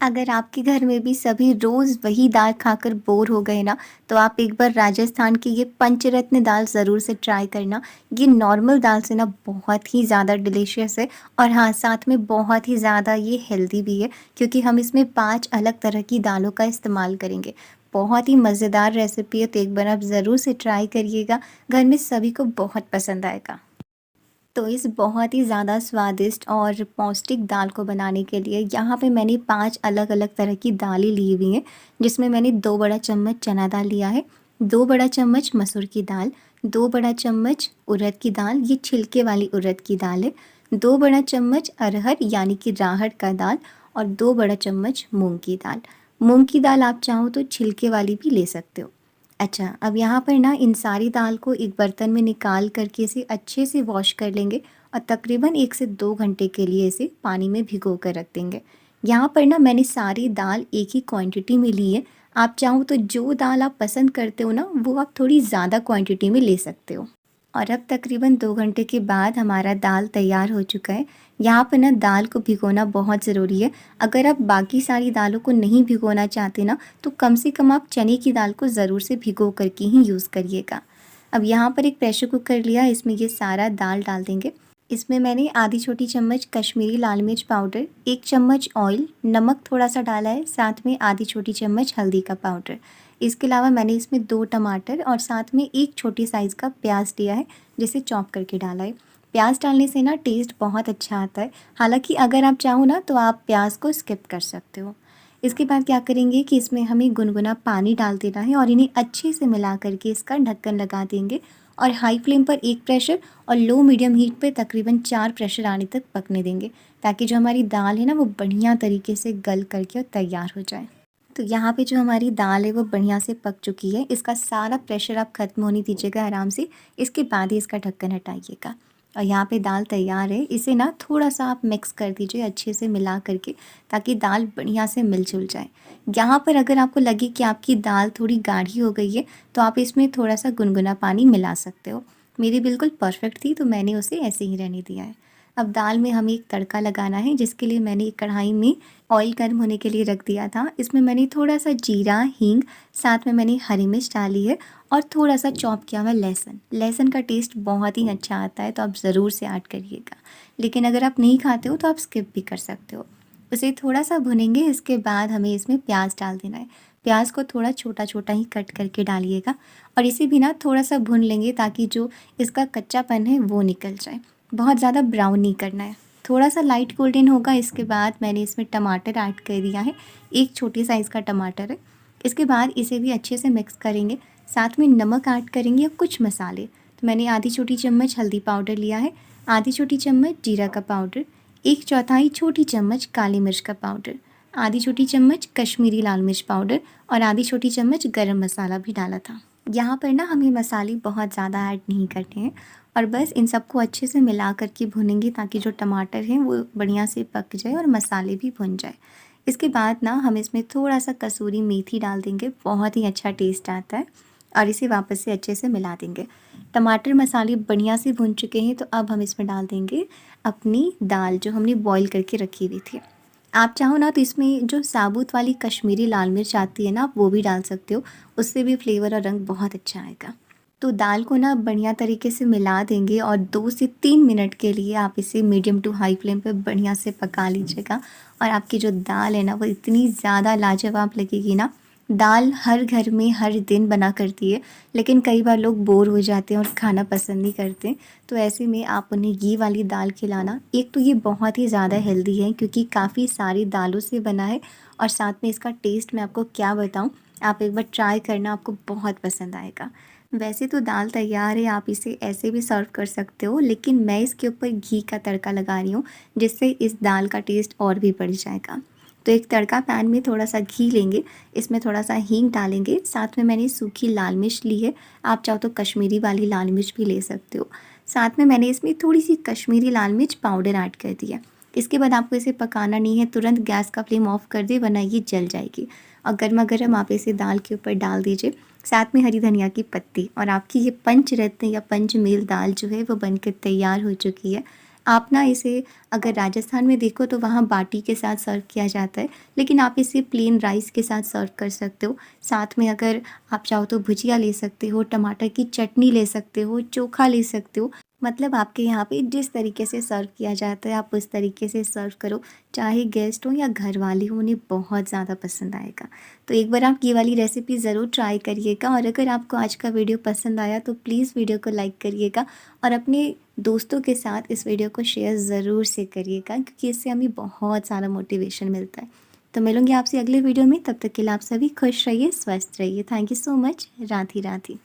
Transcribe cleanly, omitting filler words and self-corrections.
अगर आपके घर में भी सभी रोज़ वही दाल खाकर बोर हो गए ना, तो आप एक बार राजस्थान की ये पंचरत्न दाल ज़रूर से ट्राई करना। ये नॉर्मल दाल से ना बहुत ही ज़्यादा डिलीशियस है और हाँ, साथ में बहुत ही ज़्यादा ये हेल्दी भी है क्योंकि हम इसमें 5 अलग तरह की दालों का इस्तेमाल करेंगे। बहुत ही मज़ेदार रेसिपी है, तो एक बार आप ज़रूर से ट्राई करिएगा। घर में सभी को बहुत पसंद आएगा। तो इस बहुत ही ज़्यादा स्वादिष्ट और पौष्टिक दाल को बनाने के लिए यहाँ पे मैंने 5 अलग-अलग तरह की दालें ली हुई हैं, जिसमें मैंने 2 बड़ा चम्मच चना दाल लिया है, 2 बड़ा चम्मच मसूर की दाल, 2 बड़ा चम्मच उड़द की दाल, ये छिलके वाली उड़द की दाल है, 2 बड़ा चम्मच अरहर यानी कि राहड़ का दाल और 2 बड़ा चम्मच मूँग की दाल। मूँग की दाल आप चाहो तो छिलके वाली भी ले सकते हो। अच्छा, अब यहाँ पर ना इन सारी दाल को एक बर्तन में निकाल करके इसे अच्छे से वॉश कर लेंगे और तकरीबन 1 से 2 घंटे के लिए इसे पानी में भिगो कर रख देंगे। यहाँ पर ना मैंने सारी दाल एक ही क्वांटिटी में ली है। आप चाहो तो जो दाल आप पसंद करते हो ना, वो आप थोड़ी ज़्यादा क्वांटिटी में ले सकते हो। और अब तकरीबन 2 घंटे के बाद हमारा दाल तैयार हो चुका है। यहाँ पर ना दाल को भिगोना बहुत ज़रूरी है। अगर आप बाकी सारी दालों को नहीं भिगोना चाहते ना, तो कम से कम आप चने की दाल को ज़रूर से भिगो कर के ही यूज़ करिएगा। अब यहाँ पर एक प्रेशर कुकर लिया, इसमें ये सारा दाल डाल देंगे। इसमें मैंने आधी छोटी चम्मच कश्मीरी लाल मिर्च पाउडर, 1 चम्मच ऑयल, नमक थोड़ा सा डाला है, साथ में आधी छोटी चम्मच हल्दी का पाउडर। इसके अलावा मैंने इसमें 2 टमाटर और साथ में एक छोटी साइज़ का प्याज लिया है, जिसे चॉप करके डाला है। प्याज डालने से ना टेस्ट बहुत अच्छा आता है। हालाँकि अगर आप चाहो ना तो आप प्याज को स्किप कर सकते हो। इसके बाद क्या करेंगे कि इसमें हमें गुनगुना पानी डाल देना है और इन्हें अच्छे से मिला करके इसका ढक्कन लगा देंगे और हाई फ्लेम पर 1 प्रेशर और लो मीडियम हीट पे तकरीबन 4 प्रेशर आने तक पकने देंगे, ताकि जो हमारी दाल है ना वो बढ़िया तरीके से गल करके और तैयार हो जाए। तो यहाँ पे जो हमारी दाल है वो बढ़िया से पक चुकी है। इसका सारा प्रेशर आप ख़त्म होने दीजिएगा आराम से, इसके बाद ही इसका ढक्कन हटाइएगा। और यहाँ पे दाल तैयार है, इसे ना थोड़ा-सा आप मिक्स कर दीजिए अच्छे से मिला करके, ताकि दाल बढ़िया से मिल-जुल जाए। यहाँ पर अगर आपको लगे कि आपकी दाल थोड़ी गाढ़ी हो गई है, तो आप इसमें थोड़ा-सा गुनगुना पानी मिला सकते हो। मेरी बिल्कुल परफेक्ट थी, तो मैंने उसे ऐसे ही रहने दिया है। अब दाल में हमें एक तड़का लगाना है, जिसके लिए मैंने एक कढ़ाई में ऑयल गर्म होने के लिए रख दिया था। इसमें मैंने थोड़ा-सा जीरा, हींग, साथ में मैंने हरी मिर्च डाली है और थोड़ा-सा चॉप किया हुआ लहसुन। लहसुन का टेस्ट बहुत ही अच्छा आता है, तो आप ज़रूर से ऐड करिएगा। लेकिन अगर आप नहीं खाते हो तो आप स्किप भी कर सकते हो। उसे थोड़ा-सा भुनेंगे, इसके बाद हमें इसमें प्याज़ डाल देना है। प्याज़ को थोड़ा छोटा-छोटा ही कट करके डालिएगा और इसे भी ना थोड़ा-सा भून लेंगे, ताकि जो इसका कच्चापन है वो निकल जाए। बहुत ज़्यादा ब्राउन नहीं करना है, थोड़ा-सा लाइट गोल्डन होगा। इसके बाद मैंने इसमें टमाटर ऐड कर दिया है, 1 छोटी साइज़ का टमाटर है। इसके बाद इसे भी अच्छे से मिक्स करेंगे, साथ में नमक ऐड करेंगे और कुछ मसाले। तो मैंने आधी छोटी चम्मच हल्दी पाउडर लिया है, आधी छोटी चम्मच जीरा का पाउडर, 1/4 छोटी चम्मच काली मिर्च का पाउडर, आधी छोटी चम्मच कश्मीरी लाल मिर्च पाउडर और आधी छोटी चम्मच गरम मसाला भी डाला था। यहाँ पर ना हमें मसाले बहुत ज़्यादा ऐड नहीं करने हैं और बस इन सबको अच्छे से मिला कर के भूनेंगे, ताकि जो टमाटर हैं वो बढ़िया से पक जाए और मसाले भी भुन जाए। इसके बाद ना हम इसमें थोड़ा-सा कसूरी मेथी डाल देंगे, बहुत ही अच्छा टेस्ट आता है और इसे वापस से अच्छे से मिला देंगे। टमाटर मसाले बढ़िया से भुन चुके हैं, तो अब हम इसमें डाल देंगे अपनी दाल जो हमने बॉईल करके रखी हुई थी। आप चाहो ना तो इसमें जो साबुत वाली कश्मीरी लाल मिर्च आती है ना, आप वो भी डाल सकते हो, उससे भी फ्लेवर और रंग बहुत अच्छा आएगा। तो दाल को ना बढ़िया तरीके से मिला देंगे और 2 से 3 मिनट के लिए आप इसे मीडियम टू हाई फ्लेम पे बढ़िया से पका लीजिएगा और आपकी जो दाल है ना वो इतनी ज़्यादा लाजवाब लगेगी ना। दाल हर घर में हर दिन बना करती है, लेकिन कई बार लोग बोर हो जाते हैं और खाना पसंद नहीं करते। तो ऐसे में आप उन्हें ये वाली दाल खिलाना। एक तो ये बहुत ही ज़्यादा हेल्दी है क्योंकि काफ़ी सारी दालों से बना है और साथ में इसका टेस्ट मैं आपको क्या बताऊँ, आप एक बार ट्राई करना, आपको बहुत पसंद आएगा। वैसे तो दाल तैयार है, आप इसे ऐसे भी सर्व कर सकते हो, लेकिन मैं इसके ऊपर घी का तड़का लगा रही हूँ, जिससे इस दाल का टेस्ट और भी बढ़ जाएगा। तो एक तड़का पैन में थोड़ा-सा घी लेंगे, इसमें थोड़ा-सा हींग डालेंगे, साथ में मैंने सूखी लाल मिर्च ली है, आप चाहो तो कश्मीरी वाली लाल मिर्च भी ले सकते हो। साथ में मैंने इसमें थोड़ी-सी कश्मीरी लाल मिर्च पाउडर ऐड कर दिया। इसके बाद आपको इसे पकाना नहीं है, तुरंत गैस का फ्लेम ऑफ कर दें, वरना ये जल जाएगी और गरमा-गरम आप इसे दाल के ऊपर डाल दीजिए, साथ में हरी धनिया की पत्ती, और आपकी ये पंचरत्न या पंचमेल दाल जो है वो बनकर तैयार हो चुकी है। आप ना इसे अगर राजस्थान में देखो तो वहाँ बाटी के साथ सर्व किया जाता है, लेकिन आप इसे प्लेन राइस के साथ सर्व कर सकते हो। साथ में अगर आप चाहो तो भुजिया ले सकते हो, टमाटर की चटनी ले सकते हो, चोखा ले सकते हो। मतलब आपके यहाँ पे जिस तरीके से सर्व किया जाता है आप उस तरीके से सर्व करो, चाहे गेस्ट हो या घर वाले हो, उन्हें बहुत ज़्यादा पसंद आएगा। तो एक बार आप ये वाली रेसिपी ज़रूर ट्राई करिएगा, और अगर आपको आज का वीडियो पसंद आया तो प्लीज़ वीडियो को लाइक करिएगा और अपने दोस्तों के साथ इस वीडियो को शेयर ज़रूर से करिएगा, क्योंकि इससे हमें बहुत सारा मोटिवेशन मिलता है। तो मिलूँगी आपसे अगले वीडियो में, तब तक के लिए आप सभी खुश रहिए, स्वस्थ रहिए। Thank you so much. Radhe Radhe.